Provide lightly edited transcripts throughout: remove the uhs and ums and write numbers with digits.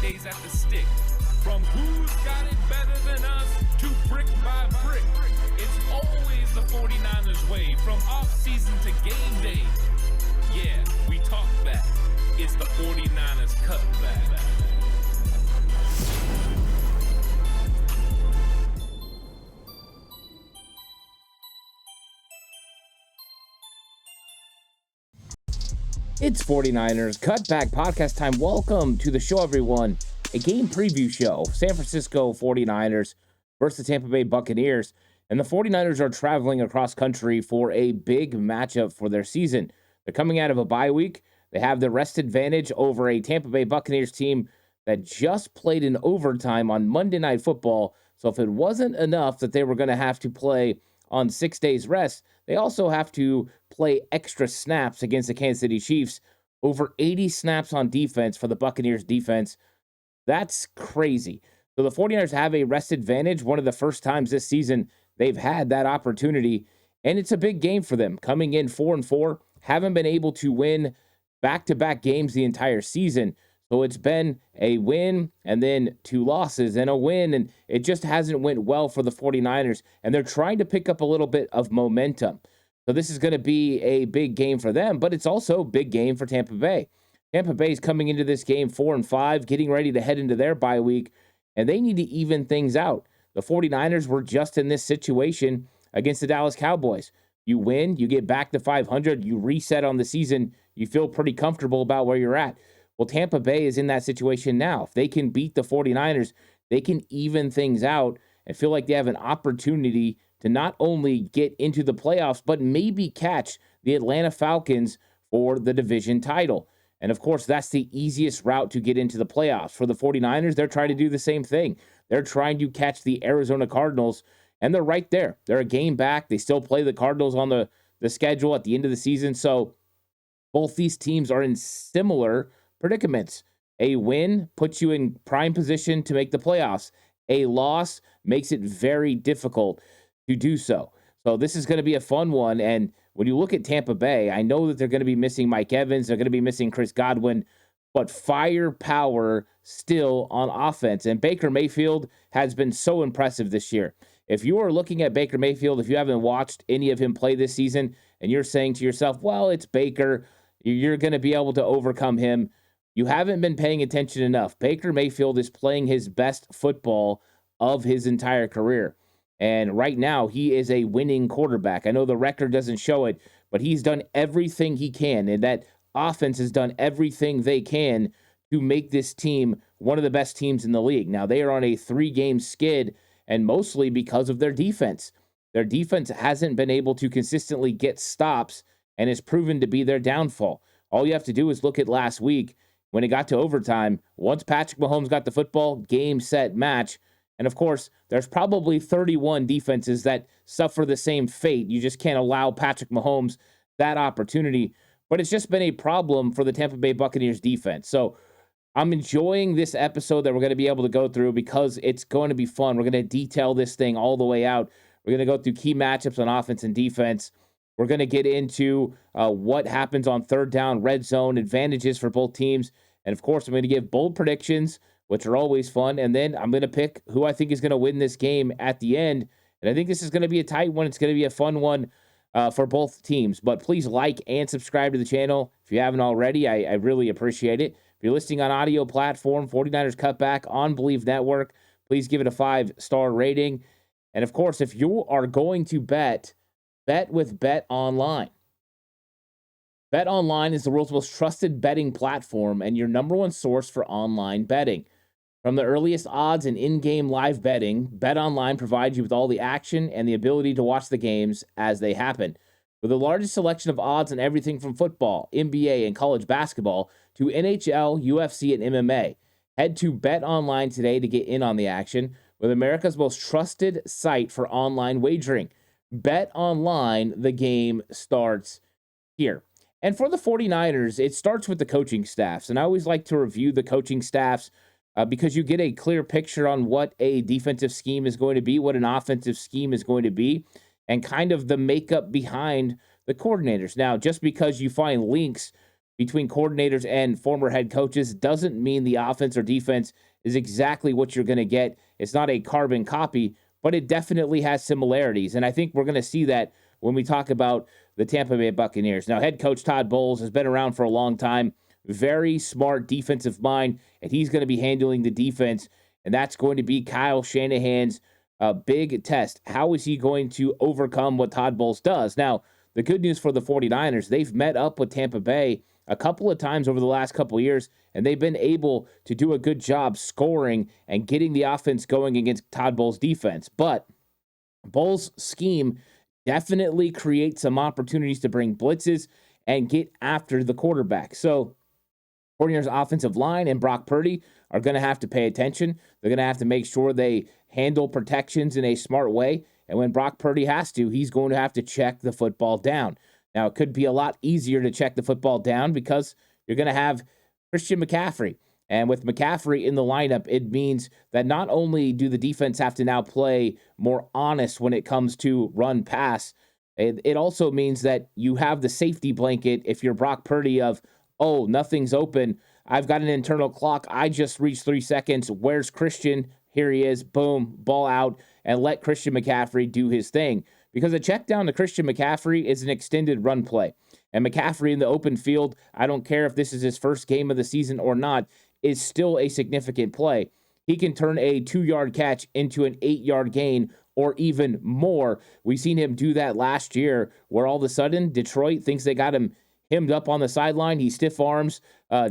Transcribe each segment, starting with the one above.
days at the stick. From who's got it better than us to brick by brick. It's always the 49ers way, from off-season to game day. Yeah, we talk back. It's the 49ers Cutback. It's 49ers Cutback podcast time. Welcome to the show, everyone. A game preview show. San Francisco 49ers versus the Tampa Bay Buccaneers. And the 49ers are traveling across country for a big matchup for their season. They're coming out of a bye week. They have the rest advantage over a Tampa Bay Buccaneers team that just played in overtime on Monday Night Football. So if it wasn't enough that they were going to have to play on 6 days rest, they also have to play extra snaps against the Kansas City Chiefs. Over 80 snaps on defense for the Buccaneers defense. That's crazy. So the 49ers have a rest advantage. One of the first times this season they've had that opportunity. And it's a big game for them. Coming in 4-4, haven't been able to win back-to-back games the entire season. So it's been a win and then 2 losses and a win, and it just hasn't went well for the 49ers, and they're trying to pick up a little bit of momentum. So this is going to be a big game for them, but it's also a big game for Tampa Bay. Tampa Bay is coming into this game 4-5, getting ready to head into their bye week, and they need to even things out. The 49ers were just in this situation against the Dallas Cowboys. You win, you get back to 500, you reset on the season, you feel pretty comfortable about where you're at. Well, Tampa Bay is in that situation now. If they can beat the 49ers, they can even things out and feel like they have an opportunity to not only get into the playoffs, but maybe catch the Atlanta Falcons for the division title. And of course, that's the easiest route to get into the playoffs. For the 49ers, they're trying to do the same thing. They're trying to catch the Arizona Cardinals, and they're right there. They're a game back. They still play the Cardinals on the schedule at the end of the season. So both these teams are in similar predicaments. A win puts you in prime position to make the playoffs. A loss makes it very difficult to do so. So this is going to be a fun one. And when you look at Tampa Bay, I know that they're going to be missing Mike Evans. They're going to be missing Chris Godwin, but firepower still on offense. And Baker Mayfield has been so impressive this year. If you are looking at Baker Mayfield, if you haven't watched any of him play this season, and you're saying to yourself, well, it's Baker, you're going to be able to overcome him, you haven't been paying attention enough. Baker Mayfield is playing his best football of his entire career. And right now, he is a winning quarterback. I know the record doesn't show it, but he's done everything he can. And that offense has done everything they can to make this team one of the best teams in the league. Now, they are on a 3-game skid, and mostly because of their defense. Their defense hasn't been able to consistently get stops, and has proven to be their downfall. All you have to do is look at last week. When it got to overtime, once Patrick Mahomes got the football, game, set, match. And of course, there's probably 31 defenses that suffer the same fate. You just can't allow Patrick Mahomes that opportunity. But it's just been a problem for the Tampa Bay Buccaneers defense. So I'm enjoying this episode that we're going to be able to go through because it's going to be fun. We're going to detail this thing all the way out. We're going to go through key matchups on offense and defense. We're going to get into what happens on third down, red zone, advantages for both teams. And, of course, I'm going to give bold predictions, which are always fun. And then I'm going to pick who I think is going to win this game at the end. And I think this is going to be a tight one. It's going to be a fun one for both teams. But please like and subscribe to the channel if you haven't already. I really appreciate it. If you're listening on audio platform, 49ers Cutback on Believe Network, please give it a 5-star rating. And, of course, if you are going to bet with Bet Online. Bet Online is the world's most trusted betting platform and your number one source for online betting. From the earliest odds and in-game live betting, Bet Online provides you with all the action and the ability to watch the games as they happen. With the largest selection of odds on everything from football, NBA, and college basketball to NHL, UFC, and MMA. Head to Bet Online today to get in on the action with America's most trusted site for online wagering. Bet Online, the game starts here. And for the 49ers, it starts with the coaching staffs. And I always like to review the coaching staffs because you get a clear picture on what a defensive scheme is going to be, what an offensive scheme is going to be, and kind of the makeup behind the coordinators. Now, just because you find links between coordinators and former head coaches doesn't mean the offense or defense is exactly what you're going to get. It's not a carbon copy, but it definitely has similarities. And I think we're going to see that when we talk about the Tampa Bay Buccaneers. Now, head coach Todd Bowles has been around for a long time, very smart defensive mind, and he's going to be handling the defense. And that's going to be Kyle Shanahan's big test. How is he going to overcome what Todd Bowles does? Now, the good news for the 49ers, they've met up with Tampa Bay a couple of times over the last couple of years, and they've been able to do a good job scoring and getting the offense going against Todd Bowles' defense. But Bowles' scheme definitely creates some opportunities to bring blitzes and get after the quarterback. So 49ers offensive line and Brock Purdy are going to have to pay attention. They're going to have to make sure they handle protections in a smart way. And when Brock Purdy has to, he's going to have to check the football down. Now, it could be a lot easier to check the football down because you're going to have Christian McCaffrey. And with McCaffrey in the lineup, it means that not only do the defense have to now play more honest when it comes to run pass, it also means that you have the safety blanket if you're Brock Purdy of, oh, nothing's open. I've got an internal clock. I just reached 3 seconds. Where's Christian? Here he is. Boom, ball out, and let Christian McCaffrey do his thing. Because a check down to Christian McCaffrey is an extended run play. And McCaffrey in the open field, I don't care if this is his first game of the season or not, is still a significant play. He can turn a 2-yard catch into an 8-yard gain or even more. We've seen him do that last year where all of a sudden Detroit thinks they got him hemmed up on the sideline. He stiff arms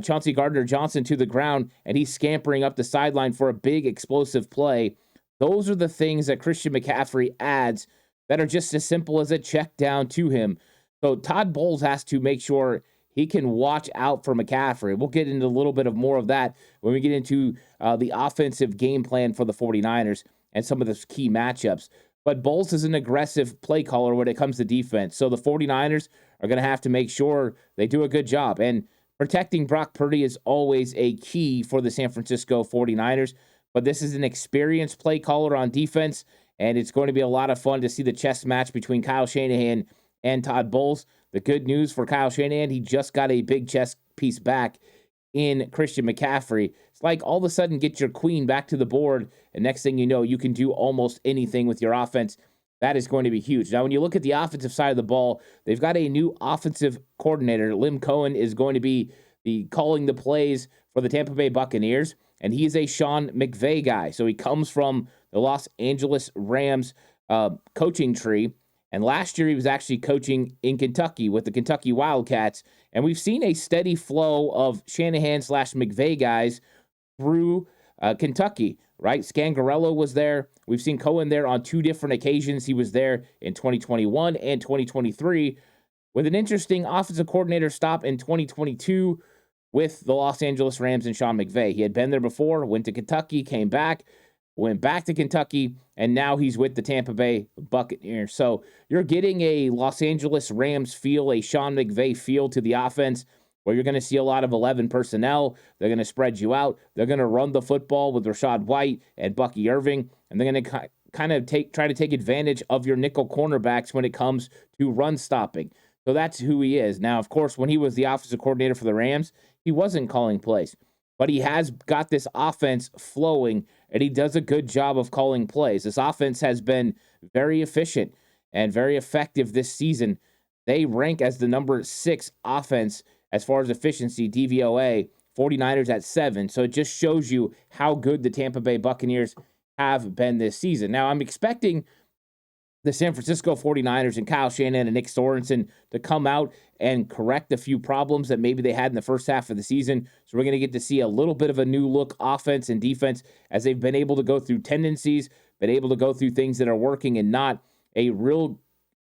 Chauncey Gardner-Johnson to the ground, and he's scampering up the sideline for a big explosive play. Those are the things that Christian McCaffrey adds that are just as simple as a check down to him. So Todd Bowles has to make sure he can watch out for McCaffrey. We'll get into a little bit of more of that when we get into the offensive game plan for the 49ers and some of the key matchups. But Bowles is an aggressive play caller when it comes to defense. So the 49ers are going to have to make sure they do a good job. And protecting Brock Purdy is always a key for the San Francisco 49ers. But this is an experienced play caller on defense, and it's going to be a lot of fun to see the chess match between Kyle Shanahan and Todd Bowles. The good news for Kyle Shanahan, he just got a big chess piece back in Christian McCaffrey. It's like all of a sudden get your queen back to the board, and next thing you know, you can do almost anything with your offense. That is going to be huge. Now, when you look at the offensive side of the ball, they've got a new offensive coordinator. Lim Cohen is going to be calling the plays for the Tampa Bay Buccaneers, and he's a Sean McVay guy. So he comes from the Los Angeles Rams coaching tree. And last year, he was actually coaching in Kentucky with the Kentucky Wildcats. And we've seen a steady flow of Shanahan/McVay guys through Kentucky, right? Scangarello was there. We've seen Cohen there on 2 different occasions. He was there in 2021 and 2023 with an interesting offensive coordinator stop in 2022 with the Los Angeles Rams and Sean McVay. He had been there before, went to Kentucky, came back, went back to Kentucky, and now he's with the Tampa Bay Buccaneers. So you're getting a Los Angeles Rams feel, a Sean McVay feel to the offense, where you're going to see a lot of 11 personnel. They're going to spread you out. They're going to run the football with Rashad White and Bucky Irving, and they're going to kind of try to take advantage of your nickel cornerbacks when it comes to run stopping. So that's who he is. Now, of course, when he was the offensive coordinator for the Rams, he wasn't calling plays. But he has got this offense flowing, and he does a good job of calling plays. This offense has been very efficient and very effective this season. They rank as the number 6 offense as far as efficiency, DVOA, 49ers at 7. So it just shows you how good the Tampa Bay Buccaneers have been this season. Now, I'm expecting the San Francisco 49ers and Kyle Shanahan and Nick Sorensen to come out and correct a few problems that maybe they had in the first half of the season. So we're going to get to see a little bit of a new look offense and defense as they've been able to go through tendencies, been able to go through things that are working and not, a real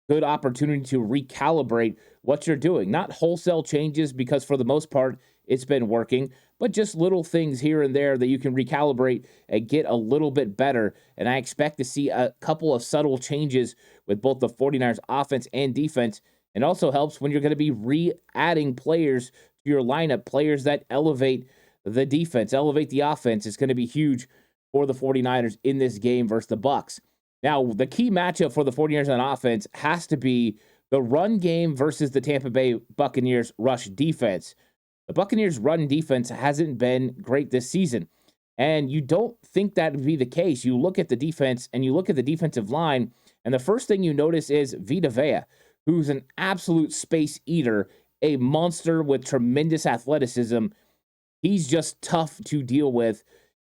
good opportunity to recalibrate what you're doing. Not wholesale changes, because for the most part, it's been working, but just little things here and there that you can recalibrate and get a little bit better. And I expect to see a couple of subtle changes with both the 49ers offense and defense. It also helps when you're going to be re-adding players to your lineup, players that elevate the defense, elevate the offense. It's going to be huge for the 49ers in this game versus the Bucs. Now, the key matchup for the 49ers on offense has to be the run game versus the Tampa Bay Buccaneers rush defense. The Buccaneers' run defense hasn't been great this season. And you don't think that would be the case. You look at the defense and you look at the defensive line, and the first thing you notice is Vita Vea, who's an absolute space eater, a monster with tremendous athleticism. He's just tough to deal with,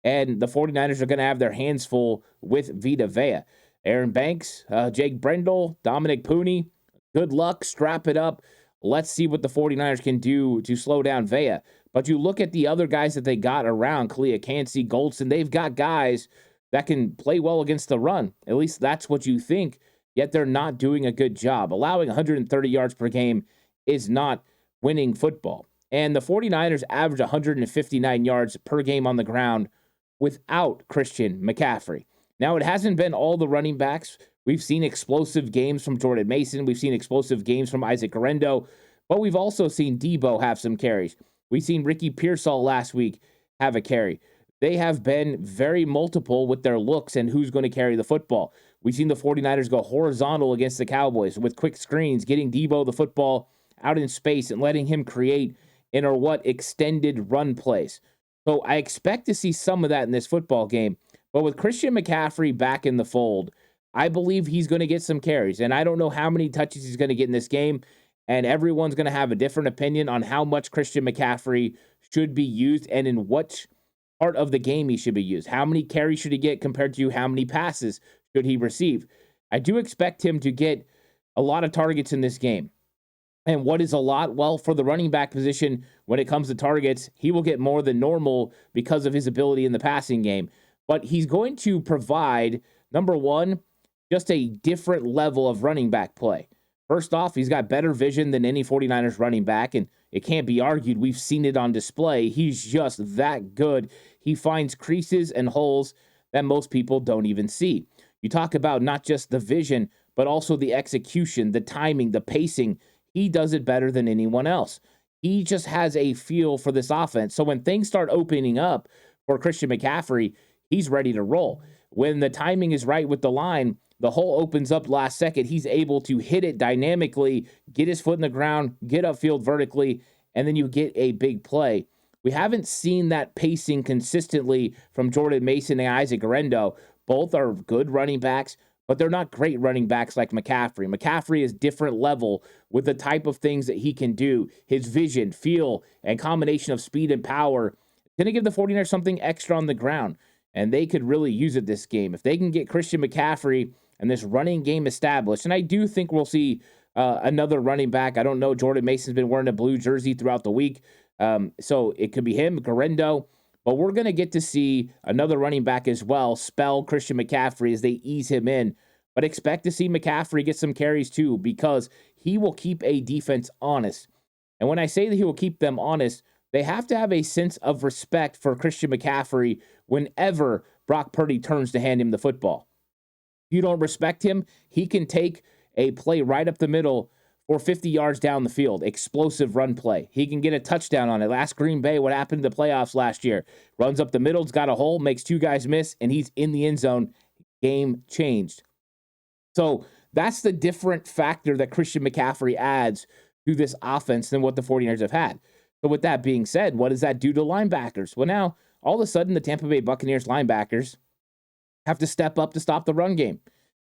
and the 49ers are going to have their hands full with Vita Vea. Aaron Banks, Jake Brendel, Dominic Pooney, good luck, strap it up. Let's see what the 49ers can do to slow down Vea. But you look at the other guys that they got around, Kalia Cansey, Goldson, they've got guys that can play well against the run. At least that's what you think, yet they're not doing a good job. Allowing 130 yards per game is not winning football. And the 49ers average 159 yards per game on the ground without Christian McCaffrey. Now, it hasn't been all the running backs. We've seen explosive games from Jordan Mason. We've seen explosive games from Isaac Guerendo. But we've also seen Debo have some carries. We've seen Ricky Pearsall last week have a carry. They have been very multiple with their looks and who's going to carry the football. We've seen the 49ers go horizontal against the Cowboys with quick screens, getting Debo the football out in space and letting him create extended run plays. So I expect to see some of that in this football game. But with Christian McCaffrey back in the fold, I believe he's going to get some carries. And I don't know how many touches he's going to get in this game. And everyone's going to have a different opinion on how much Christian McCaffrey should be used and in what part of the game he should be used. How many carries should he get compared to how many passes should he receive? I do expect him to get a lot of targets in this game. And what is a lot? Well, for the running back position, when it comes to targets, he will get more than normal because of his ability in the passing game. But he's going to provide, number one, just a different level of running back play. First off, he's got better vision than any 49ers running back, and it can't be argued. We've seen it on display. He's just that good. He finds creases and holes that most people don't even see. You talk about not just the vision, but also the execution, the timing, the pacing. He does it better than anyone else. He just has a feel for this offense. So when things start opening up for Christian McCaffrey, he's ready to roll. When the timing is right with the line, the hole opens up last second. He's able to hit it dynamically, get his foot in the ground, get upfield vertically, and then you get a big play. We haven't seen that pacing consistently from Jordan Mason and Isaac Guerendo. Both are good running backs, but they're not great running backs like McCaffrey. McCaffrey is different level with the type of things that he can do. His vision, feel, and combination of speed and power is going to give the 49ers something extra on the ground, and they could really use it this game. If they can get Christian McCaffrey and this running game established, and I do think we'll see another running back. I don't know. Jordan Mason's been wearing a blue jersey throughout the week, so it could be him, Guerendo. But we're going to get to see another running back as well spell Christian McCaffrey as they ease him in. But expect to see McCaffrey get some carries too, because he will keep a defense honest. And when I say that he will keep them honest, they have to have a sense of respect for Christian McCaffrey whenever Brock Purdy turns to hand him the football. If you don't respect him, he can take a play right up the middle or 50 yards down the field. Explosive run play. He can get a touchdown on it. Ask Green Bay what happened in the playoffs last year. Runs up the middle, has got a hole, makes two guys miss, and he's in the end zone. Game changed. So that's the different factor that Christian McCaffrey adds to this offense than what the 49ers have had. So with that being said, what does that do to linebackers? Well, now, all of a sudden, the Tampa Bay Buccaneers linebackers have to step up to stop the run game.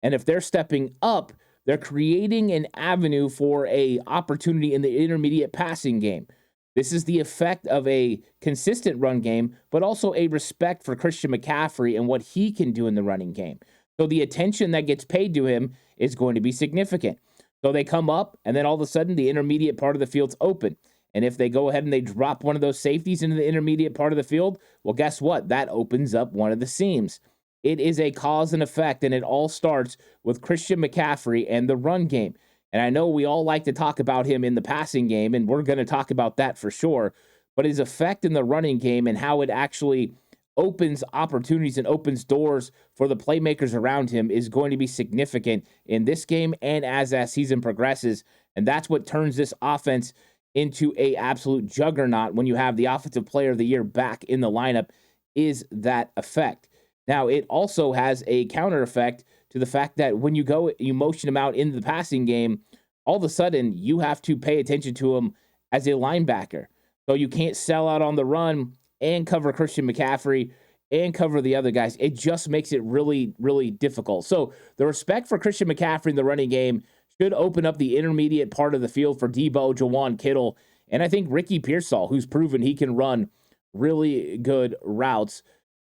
And if they're stepping up, they're creating an avenue for an opportunity in the intermediate passing game. This is the effect of a consistent run game, but also a respect for Christian McCaffrey and what he can do in the running game. So the attention that gets paid to him is going to be significant. So they come up, and then all of a sudden, the intermediate part of the field's open. And if they go ahead and they drop one of those safeties into the intermediate part of the field, well, guess what? That opens up one of the seams. It is a cause and effect, and it all starts with Christian McCaffrey and the run game. And I know we all like to talk about him in the passing game, and we're going to talk about that for sure. But his effect in the running game and how it actually opens opportunities and opens doors for the playmakers around him is going to be significant in this game and as that season progresses. And that's what turns this offense into a absolute juggernaut when you have the offensive player of the year back in the lineup, is that effect. Now, it also has a counter effect to the fact that when you motion him out into the passing game, all of a sudden you have to pay attention to him as a linebacker. So you can't sell out on the run and cover Christian McCaffrey and cover the other guys. It just makes it really, really difficult. So the respect for Christian McCaffrey in the running game should open up the intermediate part of the field for Debo, Jawan Kittle, and I think Ricky Pearsall, who's proven he can run really good routes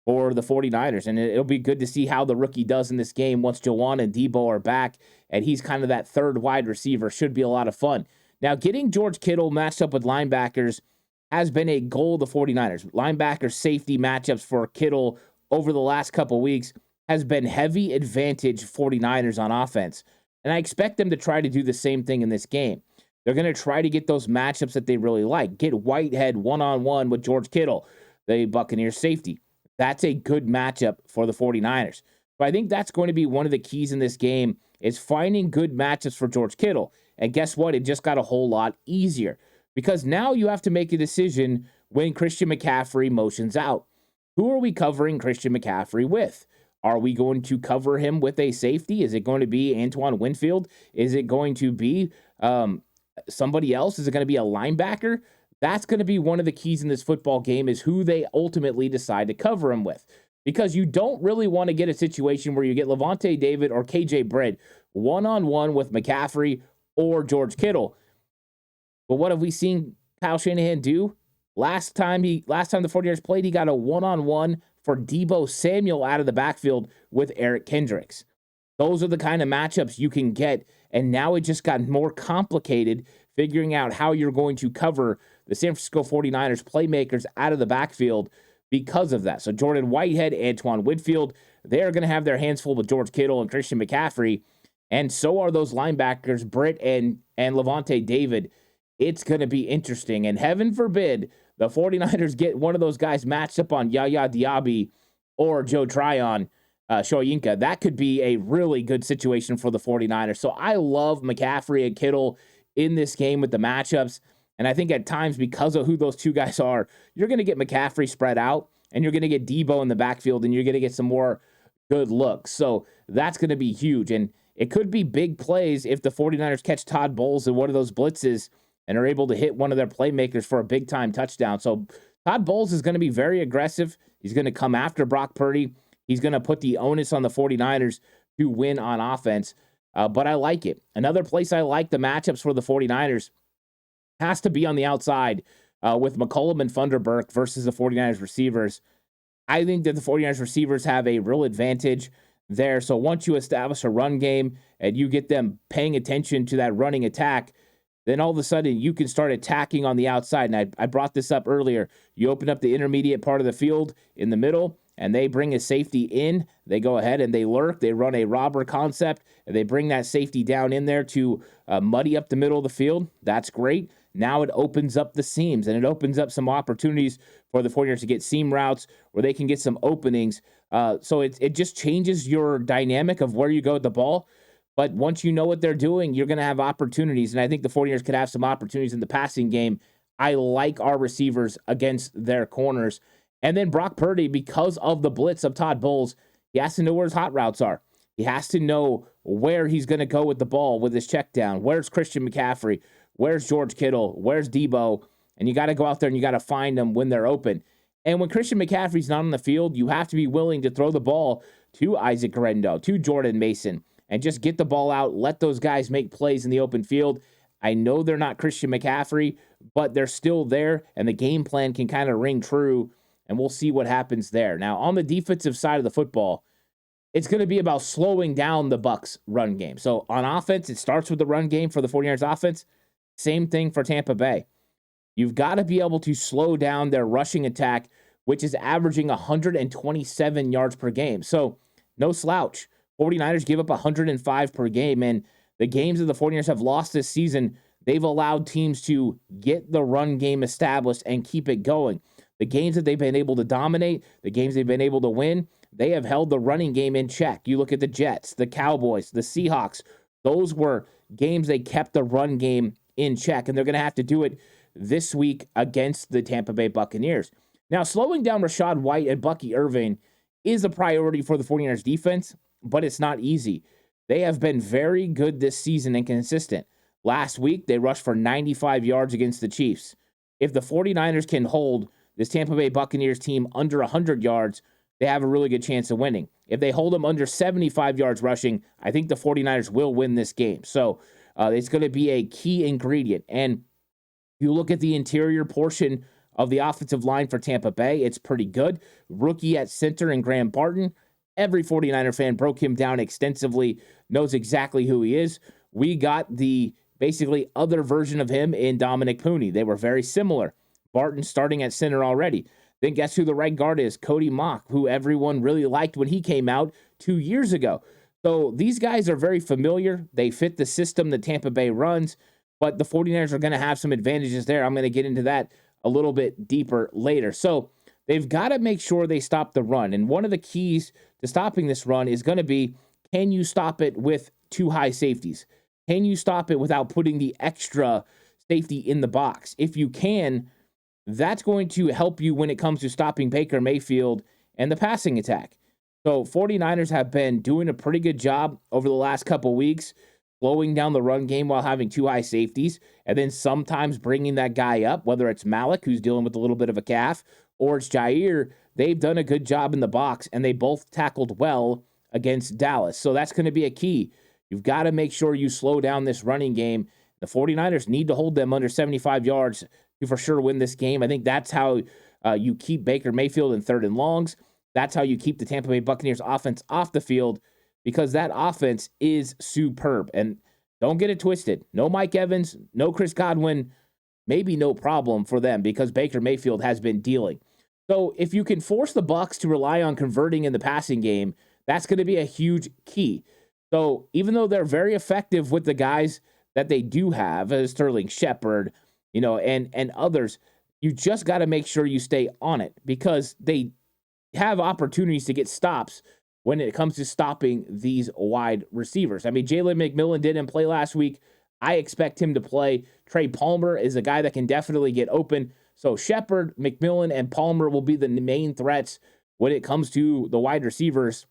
for the 49ers. And it'll be good to see how the rookie does in this game once Jawan and Debo are back, and he's kind of that third wide receiver. Should be a lot of fun. Now, getting George Kittle matched up with linebackers has been a goal of the 49ers. Linebacker safety matchups for Kittle over the last couple weeks has been heavy advantage 49ers on offense. And I expect them to try to do the same thing in this game. They're going to try to get those matchups that they really like. Get Whitehead one-on-one with George Kittle, the Buccaneers safety. That's a good matchup for the 49ers. But I think that's going to be one of the keys in this game is finding good matchups for George Kittle. And guess what? It just got a whole lot easier because now you have to make a decision when Christian McCaffrey motions out. Who are we covering Christian McCaffrey with? Are we going to cover him with a safety? Is it going to be Antoine Winfield? Is it going to be somebody else? Is it going to be a linebacker? That's going to be one of the keys in this football game is who they ultimately decide to cover him with. Because you don't really want to get a situation where you get Levante David or KJ Britt one-on-one with McCaffrey or George Kittle. But what have we seen Kyle Shanahan do? Last time the 49ers played, he got a one-on-one for Debo Samuel out of the backfield with Eric Kendricks. Those are the kind of matchups you can get, and now it just got more complicated figuring out how you're going to cover the San Francisco 49ers playmakers out of the backfield because of that. So Jordan Whitehead, Antoine Winfield, they're going to have their hands full with George Kittle and Christian McCaffrey, and so are those linebackers, Britt and Levante David. It's going to be interesting, and heaven forbid the 49ers get one of those guys matched up on Yaya Diaby or Joe Tryon, Shoyinka. That could be a really good situation for the 49ers. So I love McCaffrey and Kittle in this game with the matchups. And I think at times, because of who those two guys are, you're going to get McCaffrey spread out, and you're going to get Debo in the backfield, and you're going to get some more good looks. So that's going to be huge. And it could be big plays if the 49ers catch Todd Bowles in one of those blitzes and are able to hit one of their playmakers for a big-time touchdown. So Todd Bowles is going to be very aggressive. He's going to come after Brock Purdy. He's going to put the onus on the 49ers to win on offense. But I like it. Another place I like the matchups for the 49ers has to be on the outside with McCollum and Funderburk versus the 49ers receivers. I think that the 49ers receivers have a real advantage there. So once you establish a run game and you get them paying attention to that running attack, then all of a sudden you can start attacking on the outside. And I brought this up earlier. You open up the intermediate part of the field in the middle, and they bring a safety in. They go ahead and they lurk. They run a robber concept, and they bring that safety down in there to muddy up the middle of the field. That's great. Now it opens up the seams, and it opens up some opportunities for the 49ers to get seam routes where they can get some openings. So it just changes your dynamic of where you go with the ball. But once you know what they're doing, you're going to have opportunities. And I think the 49ers could have some opportunities in the passing game. I like our receivers against their corners. And then Brock Purdy, because of the blitz of Todd Bowles, he has to know where his hot routes are. He has to know where he's going to go with the ball with his check down. Where's Christian McCaffrey? Where's George Kittle? Where's Debo? And you got to go out there and you got to find them when they're open. And when Christian McCaffrey's not on the field, you have to be willing to throw the ball to Isaac Guerendo, to Jordan Mason, and just get the ball out, let those guys make plays in the open field. I know they're not Christian McCaffrey, but they're still there, and the game plan can kind of ring true, and we'll see what happens there. Now, on the defensive side of the football, it's going to be about slowing down the Bucs run game. So on offense, it starts with the run game for the 49ers offense. Same thing for Tampa Bay. You've got to be able to slow down their rushing attack, which is averaging 127 yards per game. So no slouch. 49ers give up 105 per game, and the games that the 49ers have lost this season, they've allowed teams to get the run game established and keep it going. The games that they've been able to dominate, the games they've been able to win, they have held the running game in check. You look at the Jets, the Cowboys, the Seahawks. Those were games they kept the run game in check, and they're going to have to do it this week against the Tampa Bay Buccaneers. Now, slowing down Rachaad White and Bucky Irving is a priority for the 49ers defense, but it's not easy. They have been very good this season and consistent. Last week, they rushed for 95 yards against the Chiefs. if the 49ers can hold this Tampa Bay Buccaneers team under 100 yards, they have a really good chance of winning. If they hold them under 75 yards rushing, I think the 49ers will win this game. So it's going to be a key ingredient. And you look at the interior portion of the offensive line for Tampa Bay, it's pretty good. Rookie at center and Graham Barton. Every 49er fan broke him down extensively, knows exactly who he is. We got the basically other version of him in Dominic Pooney. They were very similar. Barton starting at center already. Then guess who the right guard is? Cody Mock, who everyone really liked when he came out 2 years ago. So these guys are very familiar. They fit the system that Tampa Bay runs, but the 49ers are going to have some advantages there. I'm going to get into that a little bit deeper later. So they've got to make sure they stop the run. And one of the keys to stopping this run is going to be, can you stop it with two high safeties? Can you stop it without putting the extra safety in the box? If you can, that's going to help you when it comes to stopping Baker Mayfield and the passing attack. So 49ers have been doing a pretty good job over the last couple weeks, slowing down the run game while having two high safeties, and then sometimes bringing that guy up, whether it's Malik, who's dealing with a little bit of a calf, or it's Jair. They've done a good job in the box, and they both tackled well against Dallas. So that's going to be a key. You've got to make sure you slow down this running game. The 49ers need to hold them under 75 yards to for sure win this game. I think that's how you keep Baker Mayfield in third and longs. That's how you keep the Tampa Bay Buccaneers offense off the field, because that offense is superb. And don't get it twisted. No Mike Evans, no Chris Godwin, maybe no problem for them because Baker Mayfield has been dealing. So if you can force the Bucs to rely on converting in the passing game, that's going to be a huge key. So even though they're very effective with the guys that they do have, Sterling Shepard, and others, you just got to make sure you stay on it because they have opportunities to get stops when it comes to stopping these wide receivers. I mean, Jalen McMillan didn't play last week. I expect him to play. Trey Palmer is a guy that can definitely get open. So Shepard, McMillan, and Palmer will be the main threats when it comes to the wide receivers.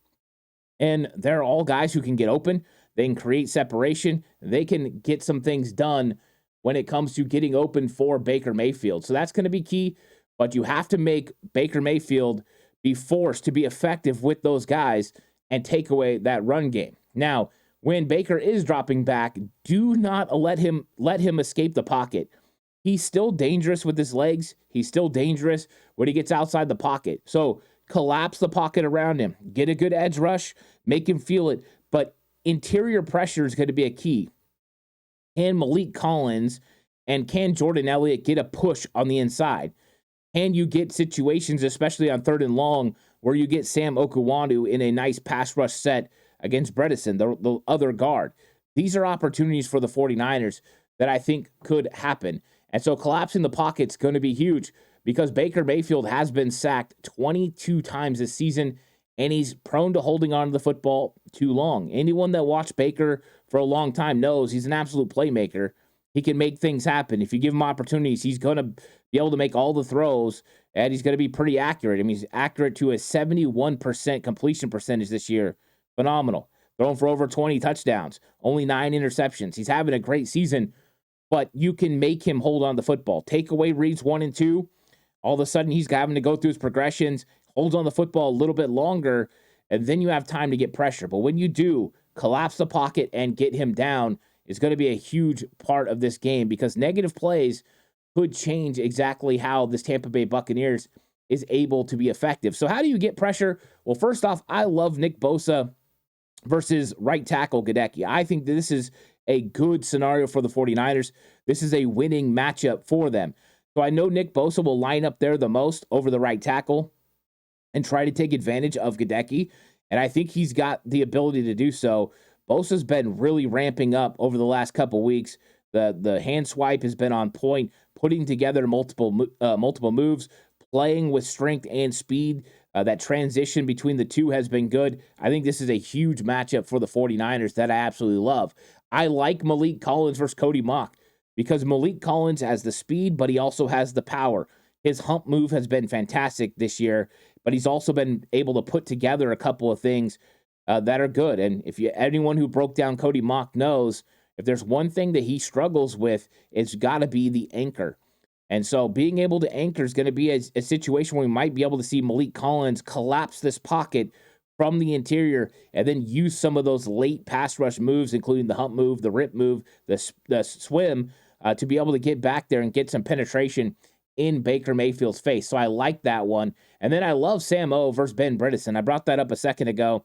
And they're all guys who can get open. They can create separation. They can get some things done when it comes to getting open for Baker Mayfield. So that's going to be key. But you have to make Baker Mayfield be forced to be effective with those guys and take away that run game. Now, when Baker is dropping back, do not let him escape the pocket. He's still dangerous with his legs. He's still dangerous when he gets outside the pocket. So collapse the pocket around him. Get a good edge rush. Make him feel it. But interior pressure is going to be a key. Can Malik Collins and can Jordan Elliott get a push on the inside? Can you get situations, especially on third and long, where you get Sam Okuwanu in a nice pass rush set against Bredesen, the other guard? These are opportunities for the 49ers that I think could happen. And so collapsing the pocket's going to be huge because Baker Mayfield has been sacked 22 times this season, and he's prone to holding on to the football too long. Anyone that watched Baker for a long time knows he's an absolute playmaker. He can make things happen. If you give him opportunities, he's going to be able to make all the throws, and he's going to be pretty accurate. I mean, he's accurate to a 71% completion percentage this year. Phenomenal. Throwing for over 20 touchdowns, only 9 interceptions. He's having a great season, but you can make him hold on to the football. Take away reads 1 and 2. All of a sudden, he's having to go through his progressions, holds on the football a little bit longer, and then you have time to get pressure. But when you do, collapse the pocket and get him down is going to be a huge part of this game because negative plays could change exactly how this Tampa Bay Buccaneers is able to be effective. So how do you get pressure? Well, first off, I love Nick Bosa versus right tackle Gadecki. I think this is a good scenario for the 49ers. This is a winning matchup for them. So I know Nick Bosa will line up there the most over the right tackle and try to take advantage of Gadecki, and I think he's got the ability to do so. Bosa's been really ramping up over the last couple weeks. The hand swipe has been on point, putting together multiple moves, playing with strength and speed. That transition between the two has been good. I think this is a huge matchup for the 49ers that I absolutely love. I like Malik Collins versus Cody Mock because Malik Collins has the speed, but he also has the power. His hump move has been fantastic this year, but he's also been able to put together a couple of things that are good. And anyone who broke down Cody Mock knows if there's one thing that he struggles with, it's got to be the anchor. And so being able to anchor is going to be a situation where we might be able to see Malik Collins collapse this pocket from the interior and then use some of those late pass rush moves, including the hump move, the rip move, the swim, to be able to get back there and get some penetration in Baker Mayfield's face. So I like that one. And then I love Sam O versus Ben Bredesen. I brought that up a second ago.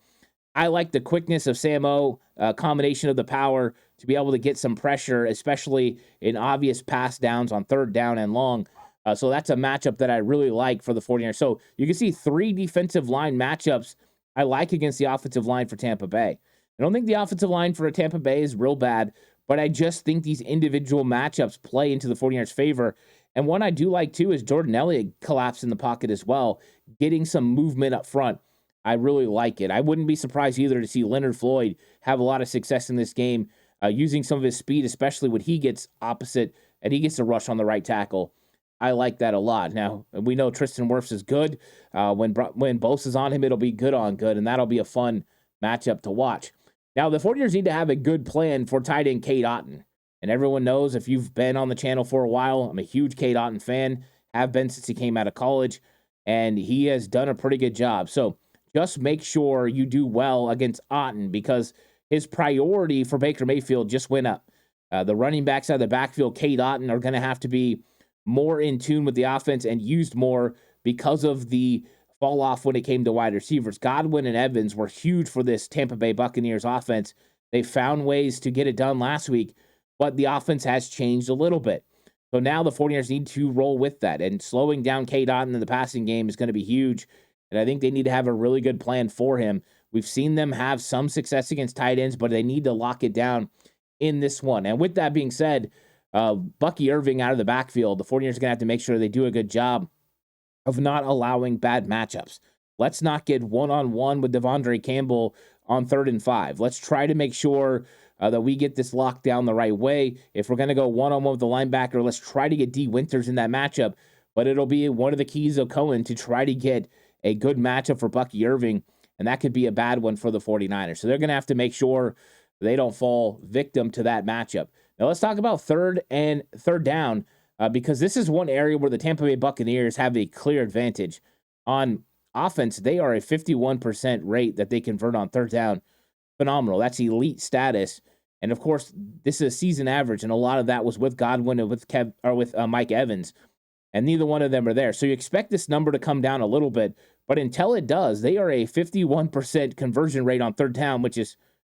I like the quickness of Sam O, combination of the power to be able to get some pressure, especially in obvious pass downs on third down and long. So that's a matchup that I really like for the 49ers. So you can see 3 defensive line matchups I like against the offensive line for Tampa Bay. I don't think the offensive line for Tampa Bay is real bad, but I just think these individual matchups play into the 49ers' favor. And one I do like, too, is Jordan Elliott collapsed in the pocket as well, getting some movement up front. I really like it. I wouldn't be surprised either to see Leonard Floyd have a lot of success in this game, using some of his speed, especially when he gets opposite and he gets to rush on the right tackle. I like that a lot. Now, we know Tristan Wirfs is good. When Bosa's on him, it'll be good on good, and that'll be a fun matchup to watch. Now, the 49ers need to have a good plan for tight end Cade Otton. And everyone knows, if you've been on the channel for a while, I'm a huge Cade Otton fan, have been since he came out of college, and he has done a pretty good job. So just make sure you do well against Otton, because his priority for Baker Mayfield just went up. The running backs out of the backfield, Cade Otton, are going to have to be more in tune with the offense and used more because of the fall off when it came to wide receivers. Godwin and Evans were huge for this Tampa Bay Buccaneers offense. They found ways to get it done last week, but the offense has changed a little bit. So now the 49ers need to roll with that, and slowing down Cade Otton in the passing game is going to be huge. And I think they need to have a really good plan for him. We've seen them have some success against tight ends, but they need to lock it down in this one. And with that being said, Bucky Irving out of the backfield, the 49ers are going to have to make sure they do a good job of not allowing bad matchups. Let's not get one-on-one with Devondre Campbell on 3rd and 5. Let's try to make sure that we get this locked down the right way. If we're going to go one-on-one with the linebacker, let's try to get D. Winters in that matchup. But it'll be one of the keys of Cohen to try to get a good matchup for Bucky Irving, and that could be a bad one for the 49ers. So they're going to have to make sure they don't fall victim to that matchup. Now let's talk about third down, because this is one area where the Tampa Bay Buccaneers have a clear advantage. On offense, they are a 51% rate that they convert on 3rd down. Phenomenal. That's elite status. And of course, this is a season average, and a lot of that was with Godwin and with Mike Evans. And neither one of them are there. So you expect this number to come down a little bit, but until it does, they are a 51% conversion rate on 3rd down, which is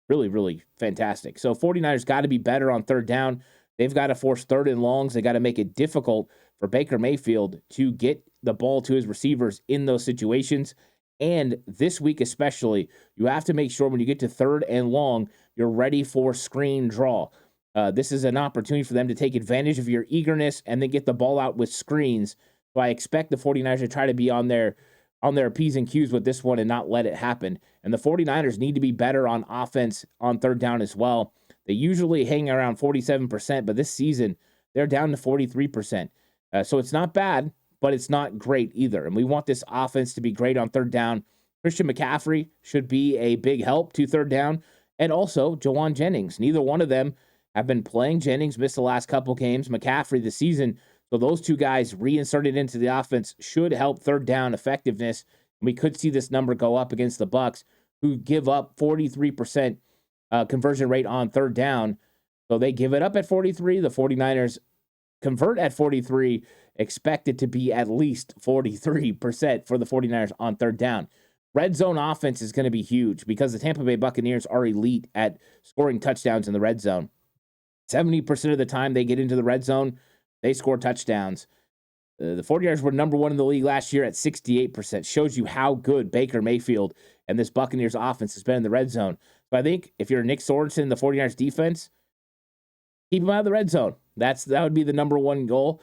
really, really fantastic. So 49ers got to be better on 3rd down. They've got to force 3rd and longs. They got to make it difficult for Baker Mayfield to get the ball to his receivers in those situations. And this week especially, you have to make sure when you get to 3rd and long, you're ready for screen draw. This is an opportunity for them to take advantage of your eagerness and then get the ball out with screens. So I expect the 49ers to try to be on their P's and Q's with this one and not let it happen. And the 49ers need to be better on offense on 3rd down as well. They usually hang around 47%, but this season they're down to 43%. So it's not bad, but it's not great either. And we want this offense to be great on 3rd down. Christian McCaffrey should be a big help to 3rd down, and also Jawan Jennings. Neither one of them have been playing. Jennings missed the last couple games. McCaffrey this season. So those two guys reinserted into the offense should help 3rd down effectiveness. And we could see this number go up against the Bucs, who give up 43% conversion rate on 3rd down. So they give it up at 43. The 49ers convert at 43. Expect it to be at least 43% for the 49ers on 3rd down. Red zone offense is going to be huge because the Tampa Bay Buccaneers are elite at scoring touchdowns in the red zone. 70% of the time they get into the red zone, they score touchdowns. The 49ers were number 1 in the league last year at 68%. Shows you how good Baker Mayfield and this Buccaneers offense has been in the red zone. So I think if you're Nick Sorensen, the 49ers defense, keep them out of the red zone. That would be the number 1 goal.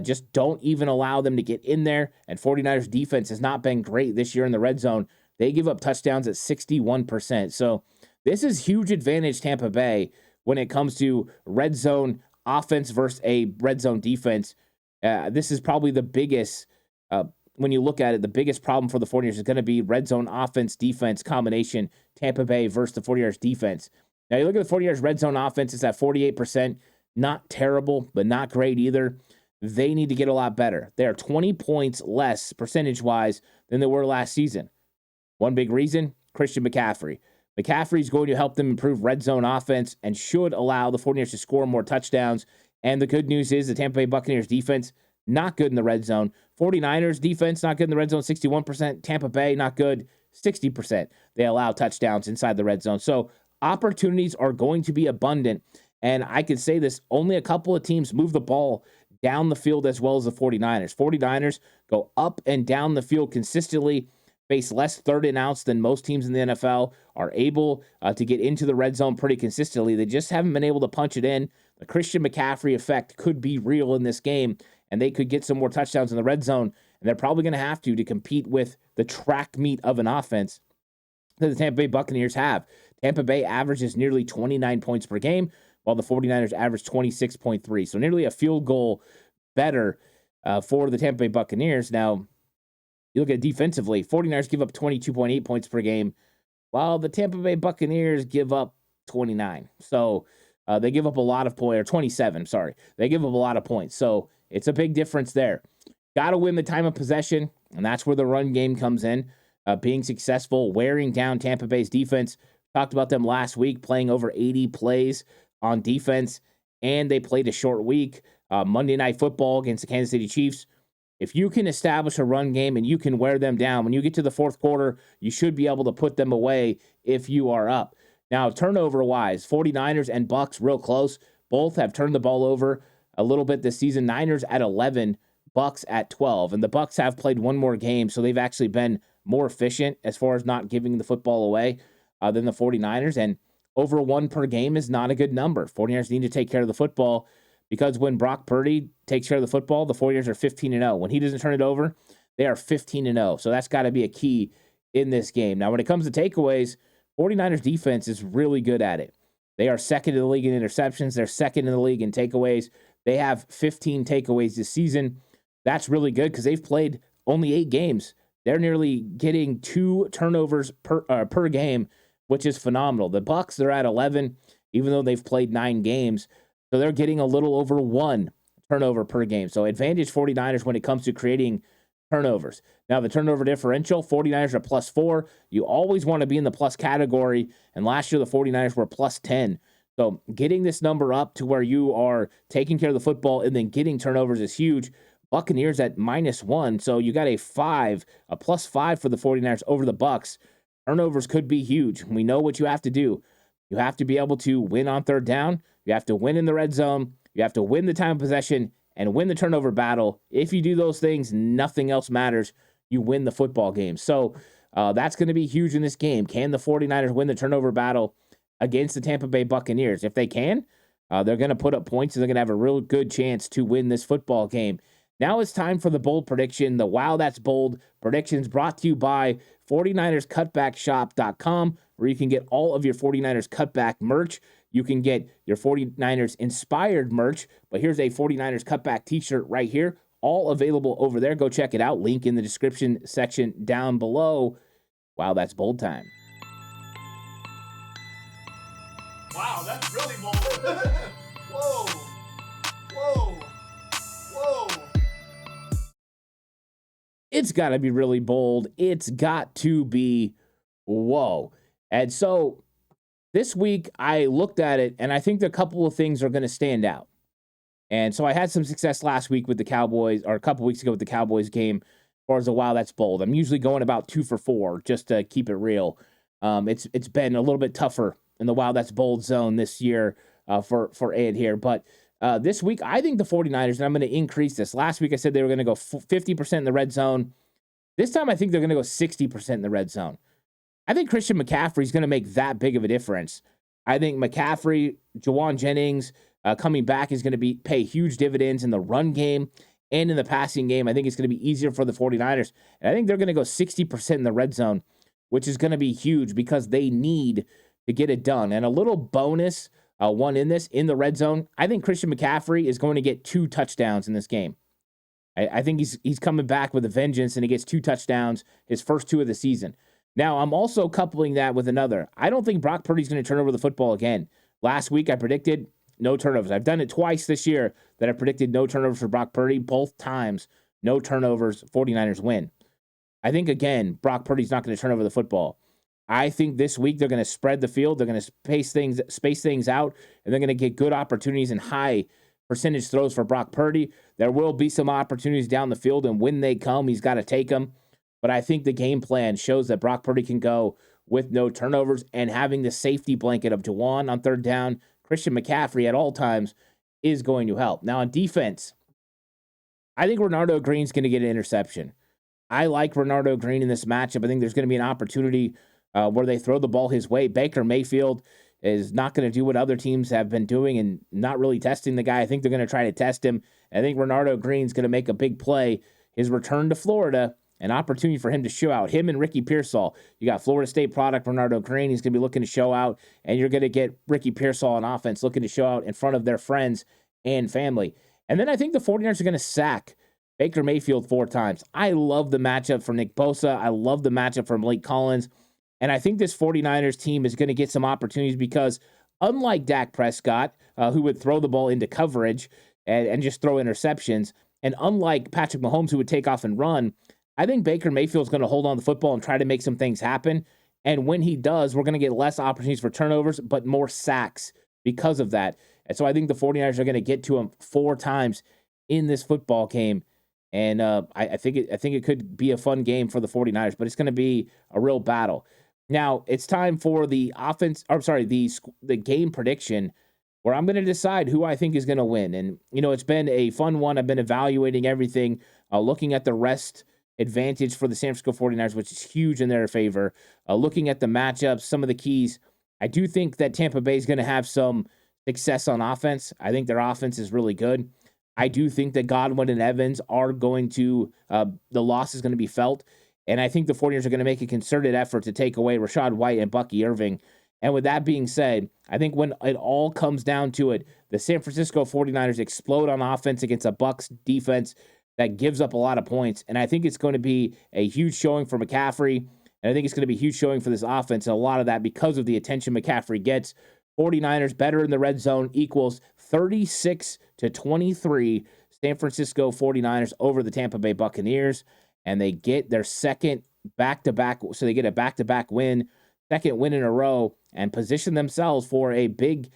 Just don't even allow them to get in there. And 49ers defense has not been great this year in the red zone. They give up touchdowns at 61%. So this is huge advantage Tampa Bay when it comes to red zone offense versus a red zone defense. This is probably the biggest, when you look at it, the biggest problem for the 49ers is going to be red zone offense defense combination, Tampa Bay versus the 49ers defense. Now you look at the 49ers red zone offense, it's at 48%. Not terrible, but not great either. they need to get a lot better. They are 20 points less percentage-wise than they were last season. One big reason, Christian McCaffrey. McCaffrey is going to help them improve red zone offense and should allow the 49ers to score more touchdowns. And the good news is the Tampa Bay Buccaneers defense, not good in the red zone. 49ers defense, not good in the red zone, 61%. Tampa Bay, not good, 60%. They allow touchdowns inside the red zone. So opportunities are going to be abundant. And I can say this, only a couple of teams move the ball down the field as well as the 49ers. 49ers go up and down the field consistently, face less third and outs than most teams in the NFL, are able to get into the red zone pretty consistently. They just haven't been able to punch it in. The Christian McCaffrey effect could be real in this game, and they could get some more touchdowns in the red zone, and they're probably going to have to compete with the track meet of an offense that the Tampa Bay Buccaneers have. Tampa Bay averages nearly 29 points per game, while the 49ers average 26.3. So nearly a field goal better for the Tampa Bay Buccaneers. Now, you look at defensively, 49ers give up 22.8 points per game, while the Tampa Bay Buccaneers give up 29. So they give up a lot of points, or 27, sorry. They give up a lot of points. So it's a big difference there. Got to win the time of possession, and that's where the run game comes in. Being successful, wearing down Tampa Bay's defense. Talked about them last week, playing over 80 plays on defense, and they played a short week. Monday Night Football against the Kansas City Chiefs. If you can establish a run game and you can wear them down, when you get to the fourth quarter, you should be able to put them away if you are up. Now, turnover-wise, 49ers and Bucs real close. Both have turned the ball over a little bit this season. Niners at 11, Bucs at 12. And the Bucs have played one more game, so they've actually been more efficient as far as not giving the football away than the 49ers. And over one per game is not a good number. 49ers need to take care of the football, because when Brock Purdy takes care of the football, the 49ers are 15-0. When he doesn't turn it over, they are 15-0. So that's got to be a key in this game. Now, when it comes to takeaways, 49ers defense is really good at it. They are second in the league in interceptions. They're second in the league in takeaways. They have 15 takeaways this season. That's really good because they've played only 8 games. They're nearly getting 2 turnovers per game, which is phenomenal. The Bucs, they're at 11, even though they've played 9 games. So they're getting a little over 1 turnover per game. So advantage 49ers when it comes to creating turnovers. Now, the turnover differential, 49ers are +4. You always want to be in the plus category, and last year the 49ers were +10. So getting this number up to where you are taking care of the football and then getting turnovers is huge. Buccaneers at -1, so you got a +5 for the 49ers over the Bucs. Turnovers could be huge. We know what you have to do. You have to be able to win on third down. You have to win in the red zone. You have to win the time of possession and win the turnover battle. If you do those things, nothing else matters. You win the football game. So that's going to be huge in this game. Can the 49ers win the turnover battle against the Tampa Bay Buccaneers? If they can, they're going to put up points and they're going to have a real good chance to win this football game. Now it's time for the bold prediction. The Wow That's Bold predictions brought to you by 49erscutbackshop.com, where you can get all of your 49ers Cutback merch. You can get your 49ers inspired merch, but here's a 49ers Cutback t-shirt right here, all available over there. Go check it out. Link in the description section down below. Wow, that's bold time. Wow, that's really bold. Whoa. Whoa. Whoa. It's got to be really bold. It's got to be whoa. And so this week I looked at it, and I think a couple of things are going to stand out. And so I had some success last week with the Cowboys, or a couple weeks ago with the Cowboys game, as far as the wow, that's bold. I'm usually going about 2 for 4 just to keep it real. It's been a little bit tougher in the wow, that's bold zone this year for Ed here. But this week, I think the 49ers, and I'm going to increase this. Last week, I said they were going to go 50% in the red zone. This time, I think they're going to go 60% in the red zone. I think Christian McCaffrey is going to make that big of a difference. I think McCaffrey, Jawan Jennings coming back is going to pay huge dividends in the run game and in the passing game. I think it's going to be easier for the 49ers. And I think they're going to go 60% in the red zone, which is going to be huge because they need to get it done. And a little bonus one in the red zone, I think Christian McCaffrey is going to get 2 touchdowns in this game. I think he's coming back with a vengeance, and he gets 2 touchdowns, his first 2 of the season. Now, I'm also coupling that with another. I don't think Brock Purdy's going to turn over the football again. Last week, I predicted no turnovers. I've done it twice this year that I predicted no turnovers for Brock Purdy. Both times, no turnovers, 49ers win. I think, again, Brock Purdy's not going to turn over the football. I think this week they're going to spread the field. They're going to space things out, and they're going to get good opportunities and high percentage throws for Brock Purdy. There will be some opportunities down the field, and when they come, he's got to take them. But I think the game plan shows that Brock Purdy can go with no turnovers, and having the safety blanket of Juwan on third down, Christian McCaffrey at all times is going to help. Now on defense, I think Renardo Green's going to get an interception. I like Renardo Green in this matchup. I think there's going to be an opportunity where they throw the ball his way. Baker Mayfield is not going to do what other teams have been doing and not really testing the guy. I think they're going to try to test him. I think Renardo Green's going to make a big play. His return to Florida, an opportunity for him to show out. Him and Ricky Pearsall. You got Florida State product, Renardo Green. He's going to be looking to show out, and you're going to get Ricky Pearsall on offense looking to show out in front of their friends and family. And then I think the 49ers are going to sack Baker Mayfield 4 times. I love the matchup for Nick Bosa. I love the matchup for Malik Collins. And I think this 49ers team is going to get some opportunities because unlike Dak Prescott, who would throw the ball into coverage and just throw interceptions, and unlike Patrick Mahomes, who would take off and run, I think Baker Mayfield's going to hold on to the football and try to make some things happen. And when he does, we're going to get less opportunities for turnovers, but more sacks because of that. And so I think the 49ers are going to get to him 4 times in this football game. And I think it could be a fun game for the 49ers, but it's going to be a real battle. Now, it's time for the game prediction, where I'm going to decide who I think is going to win. And, it's been a fun one. I've been evaluating everything, looking at the rest advantage for the San Francisco 49ers, which is huge in their favor. Looking at the matchups, some of the keys, I do think that Tampa Bay is going to have some success on offense. I think their offense is really good. I do think that Godwin and Evans are going to, the loss is going to be felt. And I think the 49ers are going to make a concerted effort to take away Rachaad White and Bucky Irving. And with that being said, I think when it all comes down to it, the San Francisco 49ers explode on offense against a Bucs defense that gives up a lot of points. And I think it's going to be a huge showing for McCaffrey. And I think it's going to be a huge showing for this offense. And a lot of that because of the attention McCaffrey gets. 49ers better in the red zone equals 36-23 San Francisco 49ers over the Tampa Bay Buccaneers. And they get their second back-to-back. So they get a back-to-back win, second win in a row, and position themselves for a big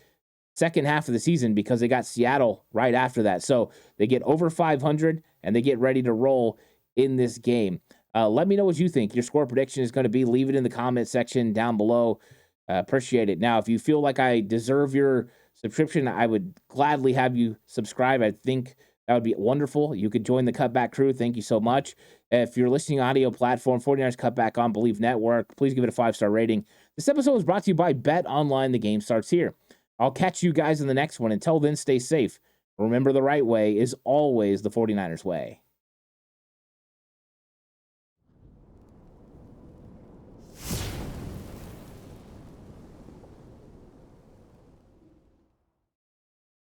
second half of the season because they got Seattle right after that. So they get over 500 and they get ready to roll in this game. Let me know what you think your score prediction is going to be. Leave it in the comment section down below. Appreciate it. Now, if you feel like I deserve your subscription, I would gladly have you subscribe. I think that would be wonderful. You could join the Cutback crew. Thank you so much. If you're listening audio platform, 49ers Cutback on Believe Network, please give it a 5-star rating. This episode was brought to you by Bet Online. The game starts here. I'll catch you guys in the next one. Until then, stay safe. Remember, the right way is always the 49ers way.